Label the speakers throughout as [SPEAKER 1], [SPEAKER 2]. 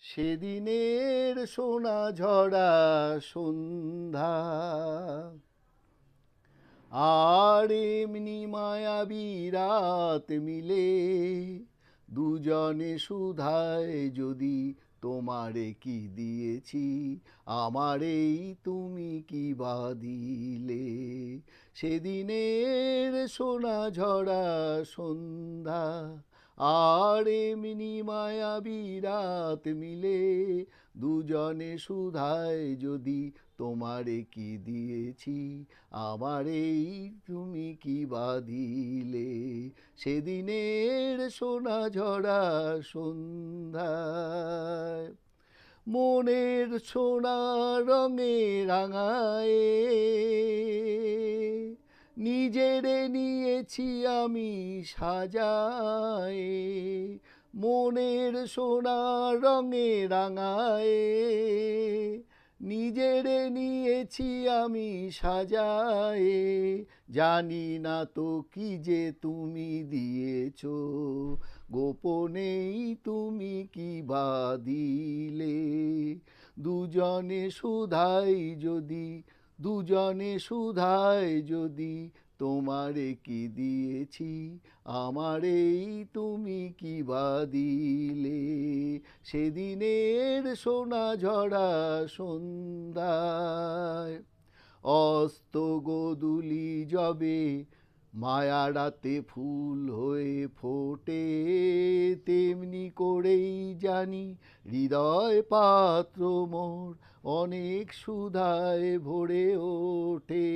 [SPEAKER 1] সেদিনের সোনা ঝরা সন্ধ্যা আর এমনি মায়াবী রাত মিলে দুজনে সুধায় যদি তোমারে কি দিয়েছি আমারেই তুমি কি বা দিলে সেদিনের সোনা ঝরা সন্ধ্যা আর এমনি মায়াবী রাত মিলে দুজনে সুধায় যদি তোমারে কি দিয়েছি আমারেই তুমি কি বা দিলে সেদিনের সোনা ঝরা সন্ধ্যায় মনের সোনা রঙে রাঙায়ে নিজেরে নিয়েছি আমি সাজায়ে মনের সোনা রঙে রাঙায়ে নিজেরে নিয়েছি আমি সাজায়ে জানি না তো কি যে তুমি দিয়েছ গোপনেই তুমি কি বা দিলে দুজনে সুধাই যদি দুজনে সুধায় যদি তোমারে কি দিয়েছি আমারেই তুমি কি বা দিলে সেদিনের সোনা ঝরা সন্ধ্যায় অস্ত গোধূলি যবে মায়া রাতে ফুল হয়ে ফোটে তেমনি করেই জানি হৃদয় পাত্র মোর অনেক সুধায় ভরে ওঠে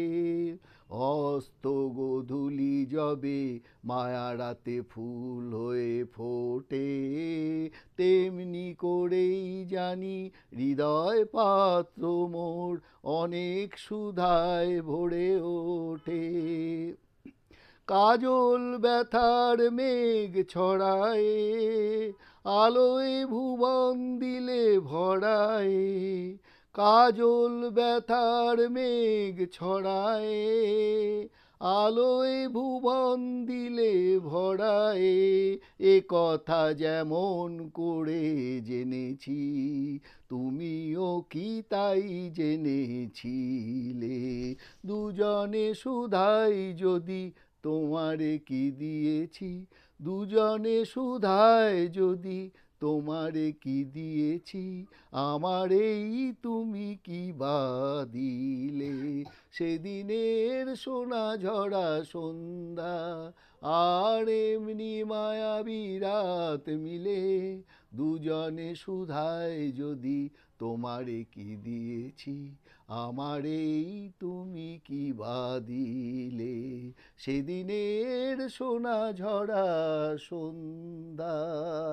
[SPEAKER 1] অস্ত গোধূলি যবে মায়া রাতে ফুল হয়ে ফোটে তেমনি করেই জানি হৃদয় পাত্র মোর অনেক সুধায় ভরে ওঠে কাজল ব্যথার মেঘ ছড়ায় আলোয় ভুবন দিলে ভরায় কাজল ব্যথার মেঘ ছড়ায় আলোয় ভুবন দিলে ভরায় এ কথা যেমন করে জেনেছি তুমিও কি তাই জেনেছিলে দুজনে সুধাই যদি তোমারে কি দিয়েছি দুজনে সুধায় যদি তোমারে কি দিয়েছি আমারেই তুমি কি বা দিলে সেদিনের সোনা ঝরা সন্ধ্যা আর এমনি মায়াবী রাত মিলে দুজনে সুধায় যদি তোমারে কি দিয়েছি আমারেই তুমি কি বা দিলে সেদিনের সোনা ঝরা সন্ধ্যায়